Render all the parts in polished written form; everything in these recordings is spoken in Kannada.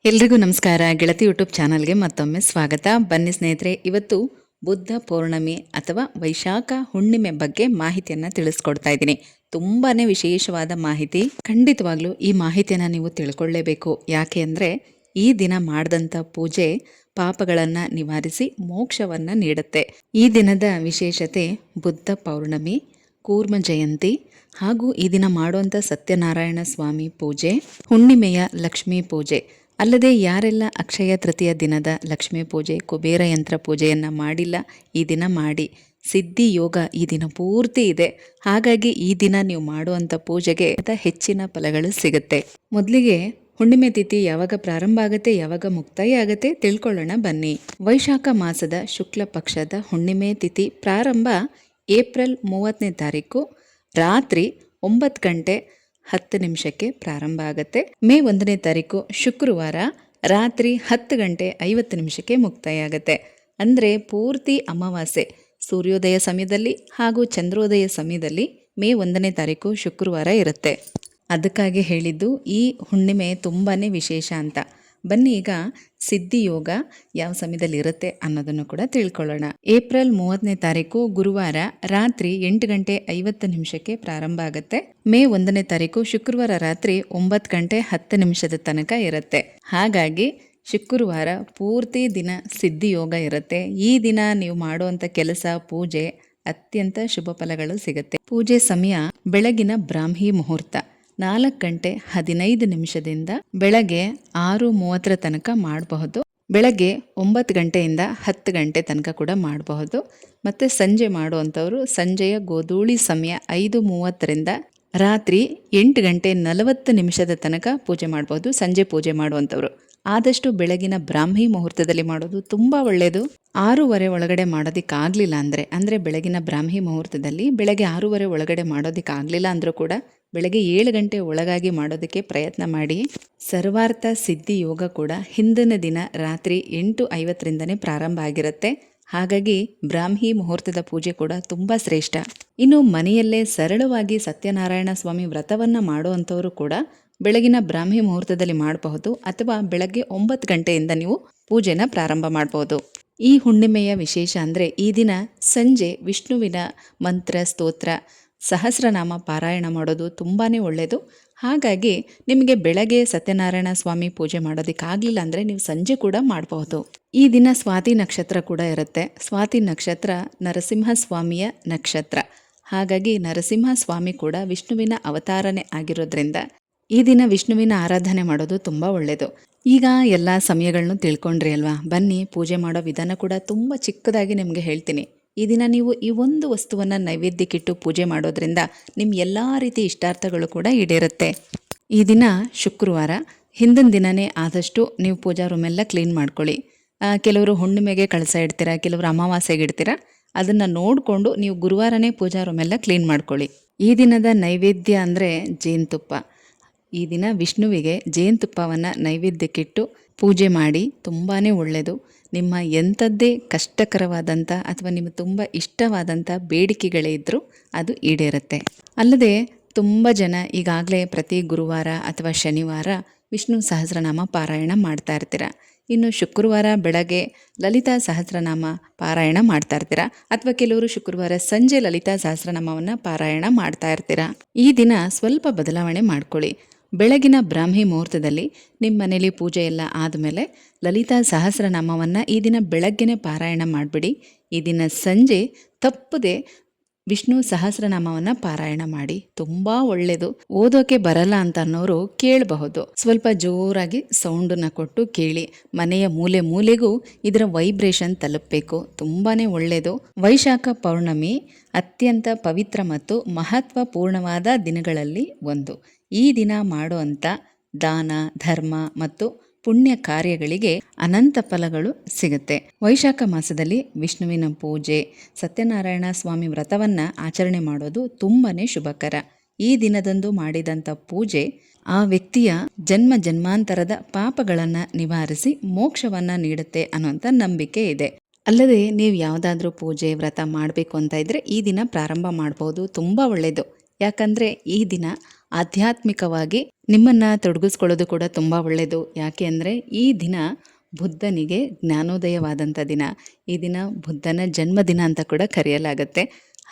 ಎಲ್ರಿಗೂ ನಮಸ್ಕಾರ. ಗೆಳತಿ ಯೂಟ್ಯೂಬ್ ಚಾನಲ್ಗೆ ಮತ್ತೊಮ್ಮೆ ಸ್ವಾಗತ. ಬನ್ನಿ ಸ್ನೇಹಿತರೆ, ಇವತ್ತು ಬುದ್ಧ ಪೌರ್ಣಮಿ ಅಥವಾ ವೈಶಾಖ ಹುಣ್ಣಿಮೆ ಬಗ್ಗೆ ಮಾಹಿತಿಯನ್ನು ತಿಳಿಸ್ಕೊಡ್ತಾ ಇದ್ದೀನಿ. ತುಂಬಾ ವಿಶೇಷವಾದ ಮಾಹಿತಿ. ಖಂಡಿತವಾಗ್ಲೂ ಈ ಮಾಹಿತಿಯನ್ನು ನೀವು ತಿಳ್ಕೊಳ್ಳೇಬೇಕು. ಯಾಕೆ ಅಂದರೆ ಈ ದಿನ ಮಾಡಿದಂಥ ಪೂಜೆ ಪಾಪಗಳನ್ನು ನಿವಾರಿಸಿ ಮೋಕ್ಷವನ್ನು ನೀಡುತ್ತೆ. ಈ ದಿನದ ವಿಶೇಷತೆ ಬುದ್ಧ ಪೌರ್ಣಮಿ, ಕೂರ್ಮ ಜಯಂತಿ ಹಾಗೂ ಈ ದಿನ ಮಾಡುವಂಥ ಸತ್ಯನಾರಾಯಣ ಸ್ವಾಮಿ ಪೂಜೆ, ಹುಣ್ಣಿಮೆಯ ಲಕ್ಷ್ಮೀ ಪೂಜೆ. ಅಲ್ಲದೆ ಯಾರೆಲ್ಲ ಅಕ್ಷಯ ತೃತೀಯ ದಿನದ ಲಕ್ಷ್ಮೀ ಪೂಜೆ, ಕುಬೇರ ಯಂತ್ರ ಪೂಜೆಯನ್ನು ಮಾಡಿಲ್ಲ, ಈ ದಿನ ಮಾಡಿ. ಸಿದ್ಧಿ ಯೋಗ ಈ ದಿನ ಪೂರ್ತಿ ಇದೆ. ಹಾಗಾಗಿ ಈ ದಿನ ನೀವು ಮಾಡುವಂಥ ಪೂಜೆಗೆ ಹೆಚ್ಚಿನ ಫಲಗಳು ಸಿಗುತ್ತೆ. ಮೊದಲಿಗೆ ಹುಣ್ಣಿಮೆ ತಿಥಿ ಯಾವಾಗ ಪ್ರಾರಂಭ ಆಗುತ್ತೆ, ಯಾವಾಗ ಮುಕ್ತಾಯ ಆಗುತ್ತೆ ತಿಳ್ಕೊಳ್ಳೋಣ ಬನ್ನಿ. ವೈಶಾಖ ಮಾಸದ ಶುಕ್ಲ ಪಕ್ಷದ ಹುಣ್ಣಿಮೆ ತಿಥಿ ಪ್ರಾರಂಭ ಏಪ್ರಿಲ್ 30ನೇ ತಾರೀಕು ರಾತ್ರಿ 9 ಗಂಟೆ 10 ನಿಮಿಷಕ್ಕೆ ಪ್ರಾರಂಭ ಆಗುತ್ತೆ. ಮೇ 1ನೇ ತಾರೀಕು ಶುಕ್ರವಾರ ರಾತ್ರಿ 10 ಗಂಟೆ 50 ನಿಮಿಷಕ್ಕೆ ಮುಕ್ತಾಯ ಆಗುತ್ತೆ. ಅಂದರೆ ಪೂರ್ತಿ ಅಮಾವಾಸ್ಯೆ ಸೂರ್ಯೋದಯ ಸಮಯದಲ್ಲಿ ಹಾಗೂ ಚಂದ್ರೋದಯ ಸಮಯದಲ್ಲಿ ಮೇ 1ನೇ ತಾರೀಕು ಶುಕ್ರವಾರ ಇರುತ್ತೆ. ಅದಕ್ಕಾಗಿ ಹೇಳಿದ್ದು ಈ ಹುಣ್ಣಿಮೆ ತುಂಬಾ ವಿಶೇಷ ಅಂತ. ಬನ್ನಿ ಈಗ ಸಿದ್ಧಿಯೋಗ ಯಾವ ಸಮಯದಲ್ಲಿ ಇರುತ್ತೆ ಅನ್ನೋದನ್ನು ಕೂಡ ತಿಳ್ಕೊಳ್ಳೋಣ. ಏಪ್ರಿಲ್ 30ನೇ ತಾರೀಕು ಗುರುವಾರ ರಾತ್ರಿ 8 ಗಂಟೆ 50 ನಿಮಿಷಕ್ಕೆ ಪ್ರಾರಂಭ ಆಗುತ್ತೆ. ಮೇ 1ನೇ ತಾರೀಕು ಶುಕ್ರವಾರ ರಾತ್ರಿ 9 ಗಂಟೆ 10 ನಿಮಿಷದ ತನಕ ಇರುತ್ತೆ. ಹಾಗಾಗಿ ಶುಕ್ರವಾರ ಪೂರ್ತಿ ದಿನ ಸಿದ್ಧಿಯೋಗ ಇರುತ್ತೆ. ಈ ದಿನ ನೀವು ಮಾಡುವಂಥ ಕೆಲಸ, ಪೂಜೆ ಅತ್ಯಂತ ಶುಭ ಫಲಗಳು ಸಿಗುತ್ತೆ. ಪೂಜೆ ಸಮಯ ಬೆಳಗಿನ ಬ್ರಾಹ್ಮಿ ಮುಹೂರ್ತ 4 ಗಂಟೆ 15 ನಿಮಿಷದಿಂದ ಬೆಳಗ್ಗೆ 6:30 ತನಕ ಮಾಡಬಹುದು. ಬೆಳಗ್ಗೆ 9 ಗಂಟೆಯಿಂದ 10 ಗಂಟೆ ತನಕ ಕೂಡ ಮಾಡಬಹುದು. ಮತ್ತು ಸಂಜೆ ಮಾಡುವಂಥವ್ರು ಸಂಜೆಯ ಗೋಧೂಳಿ ಸಮಯ 5:30ರಿಂದ ರಾತ್ರಿ 8 ಗಂಟೆ 40 ನಿಮಿಷದ ತನಕ ಪೂಜೆ ಮಾಡಬಹುದು. ಸಂಜೆ ಪೂಜೆ ಮಾಡುವಂಥವ್ರು ಆದಷ್ಟು ಬೆಳಗಿನ ಬ್ರಾಹ್ಮಿ ಮುಹೂರ್ತದಲ್ಲಿ ಮಾಡೋದು ತುಂಬ ಒಳ್ಳೆಯದು. 6:30 ಒಳಗಡೆ ಮಾಡೋದಕ್ಕಾಗಲಿಲ್ಲ ಅಂದರೆ ಬೆಳಗಿನ ಬ್ರಾಹ್ಮಿ ಮುಹೂರ್ತದಲ್ಲಿ ಬೆಳಗ್ಗೆ 6:30 ಒಳಗಡೆ ಮಾಡೋದಕ್ಕಾಗಲಿಲ್ಲ ಅಂದರೂ ಕೂಡ ಬೆಳಗ್ಗೆ 7 ಗಂಟೆ ಒಳಗಾಗಿ ಮಾಡೋದಕ್ಕೆ ಪ್ರಯತ್ನ ಮಾಡಿ. ಸರ್ವಾರ್ಥ ಸಿದ್ಧಿ ಯೋಗ ಕೂಡ ಹಿಂದಿನ ದಿನ ರಾತ್ರಿ 8:50ರಿಂದನೇ ಪ್ರಾರಂಭ ಆಗಿರುತ್ತೆ. ಹಾಗಾಗಿ ಬ್ರಾಹ್ಮಿ ಮುಹೂರ್ತದ ಪೂಜೆ ಕೂಡ ತುಂಬ ಶ್ರೇಷ್ಠ. ಇನ್ನು ಮನೆಯಲ್ಲೇ ಸರಳವಾಗಿ ಸತ್ಯನಾರಾಯಣ ಸ್ವಾಮಿ ವ್ರತವನ್ನು ಮಾಡುವಂಥವರು ಕೂಡ ಬೆಳಗಿನ ಬ್ರಾಹ್ಮಿ ಮುಹೂರ್ತದಲ್ಲಿ ಮಾಡಬಹುದು, ಅಥವಾ ಬೆಳಗ್ಗೆ 9 ಗಂಟೆಯಿಂದ ನೀವು ಪೂಜೆನ ಪ್ರಾರಂಭ ಮಾಡಬಹುದು. ಈ ಹುಣ್ಣಿಮೆಯ ವಿಶೇಷ ಅಂದರೆ ಈ ದಿನ ಸಂಜೆ ವಿಷ್ಣುವಿನ ಮಂತ್ರ, ಸ್ತೋತ್ರ, ಸಹಸ್ರನಾಮ ಪಾರಾಯಣ ಮಾಡೋದು ತುಂಬಾ ಒಳ್ಳೆಯದು. ಹಾಗಾಗಿ ನಿಮಗೆ ಬೆಳಗ್ಗೆ ಸತ್ಯನಾರಾಯಣ ಸ್ವಾಮಿ ಪೂಜೆ ಮಾಡೋದಕ್ಕಾಗಲಿಲ್ಲ ಅಂದರೆ ನೀವು ಸಂಜೆ ಕೂಡ ಮಾಡಬಹುದು. ಈ ದಿನ ಸ್ವಾತಿ ನಕ್ಷತ್ರ ಕೂಡ ಇರುತ್ತೆ. ಸ್ವಾತಿ ನಕ್ಷತ್ರ ನರಸಿಂಹಸ್ವಾಮಿಯ ನಕ್ಷತ್ರ. ಹಾಗಾಗಿ ನರಸಿಂಹಸ್ವಾಮಿ ಕೂಡ ವಿಷ್ಣುವಿನ ಅವತಾರನೇ ಆಗಿರೋದ್ರಿಂದ ಈ ದಿನ ವಿಷ್ಣುವಿನ ಆರಾಧನೆ ಮಾಡೋದು ತುಂಬ ಒಳ್ಳೆಯದು. ಈಗ ಎಲ್ಲ ಸಮಯಗಳನ್ನು ತಿಳ್ಕೊಂಡ್ರಿ ಅಲ್ವಾ? ಬನ್ನಿ ಪೂಜೆ ಮಾಡೋ ವಿಧಾನ ಕೂಡ ತುಂಬ ಚಿಕ್ಕದಾಗಿ ನಿಮಗೆ ಹೇಳ್ತೀನಿ. ಈ ದಿನ ನೀವು ಈ ಒಂದು ವಸ್ತುವನ್ನು ನೈವೇದ್ಯಕ್ಕಿಟ್ಟು ಪೂಜೆ ಮಾಡೋದ್ರಿಂದ ನಿಮ್ಮ ಎಲ್ಲ ರೀತಿ ಇಷ್ಟಾರ್ಥಗಳು ಕೂಡ ಈಡೇರುತ್ತೆ. ಈ ದಿನ ಶುಕ್ರವಾರ, ಹಿಂದಿನ ದಿನವೇ ಆದಷ್ಟು ನೀವು ಪೂಜಾ ರೂಮೆಲ್ಲ ಕ್ಲೀನ್ ಮಾಡ್ಕೊಳ್ಳಿ. ಕೆಲವರು ಹುಣ್ಣಿಮೆಗೆ ಕಳಸ ಇಡ್ತೀರಾ, ಕೆಲವರು ಅಮಾವಾಸ್ಯೆಗೆ ಇಡ್ತೀರಾ. ಅದನ್ನು ನೋಡಿಕೊಂಡು ನೀವು ಗುರುವಾರನೇ ಪೂಜಾ ರೂಮೆಲ್ಲ ಕ್ಲೀನ್ ಮಾಡ್ಕೊಳ್ಳಿ. ಈ ದಿನದ ನೈವೇದ್ಯ ಅಂದರೆ ಜೇನುತುಪ್ಪ. ಈ ದಿನ ವಿಷ್ಣುವಿಗೆ ಜೇನುತುಪ್ಪವನ್ನು ನೈವೇದ್ಯಕ್ಕಿಟ್ಟು ಪೂಜೆ ಮಾಡಿ ತುಂಬಾ ಒಳ್ಳೆಯದು. ನಿಮ್ಮ ಎಂಥದ್ದೇ ಕಷ್ಟಕರವಾದಂಥ ಅಥವಾ ನಿಮಗೆ ತುಂಬ ಇಷ್ಟವಾದಂಥ ಬೇಡಿಕೆಗಳೇ ಇದ್ದರೂ ಅದು ಈಡೇರುತ್ತೆ. ಅಲ್ಲದೆ ತುಂಬ ಜನ ಈಗಾಗಲೇ ಪ್ರತಿ ಗುರುವಾರ ಅಥವಾ ಶನಿವಾರ ವಿಷ್ಣು ಸಹಸ್ರನಾಮ ಪಾರಾಯಣ ಮಾಡ್ತಾ ಇರ್ತೀರ. ಇನ್ನು ಶುಕ್ರವಾರ ಬೆಳಗ್ಗೆ ಲಲಿತಾ ಸಹಸ್ರನಾಮ ಪಾರಾಯಣ ಮಾಡ್ತಾ ಇರ್ತೀರ, ಅಥವಾ ಕೆಲವರು ಶುಕ್ರವಾರ ಸಂಜೆ ಲಲಿತಾ ಸಹಸ್ರನಾಮವನ್ನು ಪಾರಾಯಣ ಮಾಡ್ತಾ ಇರ್ತೀರ. ಈ ದಿನ ಸ್ವಲ್ಪ ಬದಲಾವಣೆ ಮಾಡ್ಕೊಳ್ಳಿ. ಬೆಳಗಿನ ಬ್ರಾಹ್ಮಿ ಮುಹೂರ್ತದಲ್ಲಿ ನಿಮ್ಮ ಮನೇಲಿ ಪೂಜೆ ಎಲ್ಲ ಆದಮೇಲೆ ಲಲಿತಾ ಸಹಸ್ರನಾಮವನ್ನು ಈ ದಿನ ಬೆಳಗ್ಗೆನೇ ಪಾರಾಯಣ ಮಾಡಿಬಿಡಿ. ಈ ದಿನ ಸಂಜೆ ತಪ್ಪದೆ ವಿಷ್ಣು ಸಹಸ್ರನಾಮವನ್ನು ಪಾರಾಯಣ ಮಾಡಿ. ತುಂಬ ಒಳ್ಳೆಯದು. ಓದೋಕೆ ಬರಲ್ಲ ಅಂತ ಅನ್ನೋರು ಕೇಳಬಹುದು. ಸ್ವಲ್ಪ ಜೋರಾಗಿ ಸೌಂಡನ್ನು ಕೊಟ್ಟು ಕೇಳಿ. ಮನೆಯ ಮೂಲೆ ಮೂಲೆಗೂ ಇದರ ವೈಬ್ರೇಷನ್ ತಲುಪಬೇಕು. ತುಂಬಾ ಒಳ್ಳೆಯದು. ವೈಶಾಖ ಪೌರ್ಣಮಿ ಅತ್ಯಂತ ಪವಿತ್ರ ಮತ್ತು ಮಹತ್ವಪೂರ್ಣವಾದ ದಿನಗಳಲ್ಲಿ ಒಂದು. ಈ ದಿನ ಮಾಡುವಂಥ ದಾನ, ಧರ್ಮ ಮತ್ತು ಪುಣ್ಯ ಕಾರ್ಯಗಳಿಗೆ ಅನಂತ ಫಲಗಳು ಸಿಗುತ್ತೆ. ವೈಶಾಖ ಮಾಸದಲ್ಲಿ ವಿಷ್ಣುವಿನ ಪೂಜೆ, ಸತ್ಯನಾರಾಯಣ ಸ್ವಾಮಿ ವ್ರತವನ್ನು ಆಚರಣೆ ಮಾಡೋದು ತುಂಬಾ ಶುಭಕರ. ಈ ದಿನದಂದು ಮಾಡಿದಂಥ ಪೂಜೆ ಆ ವ್ಯಕ್ತಿಯ ಜನ್ಮ ಜನ್ಮಾಂತರದ ಪಾಪಗಳನ್ನು ನಿವಾರಿಸಿ ಮೋಕ್ಷವನ್ನು ನೀಡುತ್ತೆ ಅನ್ನೋಂಥ ನಂಬಿಕೆ ಇದೆ. ಅಲ್ಲದೆ ನೀವು ಯಾವುದಾದ್ರೂ ಪೂಜೆ, ವ್ರತ ಮಾಡಬೇಕು ಅಂತ ಇದ್ದರೆ ಈ ದಿನ ಪ್ರಾರಂಭ ಮಾಡ್ಬೋದು. ತುಂಬ ಒಳ್ಳೆಯದು. ಯಾಕಂದರೆ ಈ ದಿನ ಆಧ್ಯಾತ್ಮಿಕವಾಗಿ ನಿಮ್ಮನ್ನು ತೊಡಗಿಸ್ಕೊಳ್ಳೋದು ಕೂಡ ತುಂಬ ಒಳ್ಳೆಯದು. ಯಾಕೆ ಅಂದರೆ ಈ ದಿನ ಬುದ್ಧನಿಗೆ ಜ್ಞಾನೋದಯವಾದಂಥ ದಿನ. ಈ ದಿನ ಬುದ್ಧನ ಜನ್ಮದಿನ ಅಂತ ಕೂಡ ಕರೆಯಲಾಗುತ್ತೆ.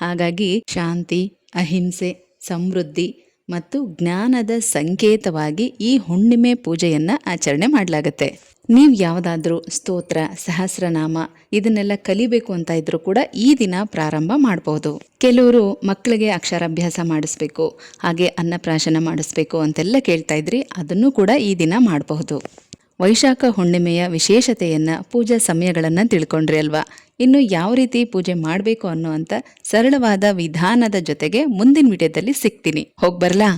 ಹಾಗಾಗಿ ಶಾಂತಿ, ಅಹಿಂಸೆ, ಸಮೃದ್ಧಿ ಮತ್ತು ಜ್ಞಾನದ ಸಂಕೇತವಾಗಿ ಈ ಹುಣ್ಣಿಮೆ ಪೂಜೆಯನ್ನು ಆಚರಣೆ ಮಾಡಲಾಗುತ್ತೆ. ನೀವು ಯಾವುದಾದ್ರೂ ಸ್ತೋತ್ರ, ಸಹಸ್ರನಾಮ ಇದನ್ನೆಲ್ಲ ಕಲಿಬೇಕು ಅಂತ ಇದ್ರೂ ಕೂಡ ಈ ದಿನ ಪ್ರಾರಂಭ ಮಾಡಬಹುದು. ಕೆಲವರು ಮಕ್ಕಳಿಗೆ ಅಕ್ಷರಾಭ್ಯಾಸ ಮಾಡಿಸ್ಬೇಕು, ಹಾಗೆ ಅನ್ನಪ್ರಾಶನ ಮಾಡಿಸ್ಬೇಕು ಅಂತೆಲ್ಲ ಕೇಳ್ತಾ ಇದ್ರಿ, ಅದನ್ನು ಕೂಡ ಈ ದಿನ ಮಾಡಬಹುದು. ವೈಶಾಖ ಹುಣ್ಣಿಮೆಯ ವಿಶೇಷತೆಯನ್ನು, ಪೂಜಾ ಸಮಯಗಳನ್ನು ತಿಳ್ಕೊಂಡ್ರಿ ಅಲ್ವಾ? ಇನ್ನು ಯಾವ ರೀತಿ ಪೂಜೆ ಮಾಡಬೇಕು ಅನ್ನೋ ಅಂತ ಸರಳವಾದ ವಿಧಾನದ ಜೊತೆಗೆ ಮುಂದಿನ ವಿಡಿಯೋದಲ್ಲಿ ಸಿಗ್ತೀನಿ. ಹೋಗ್ಬರ್ಲಾ?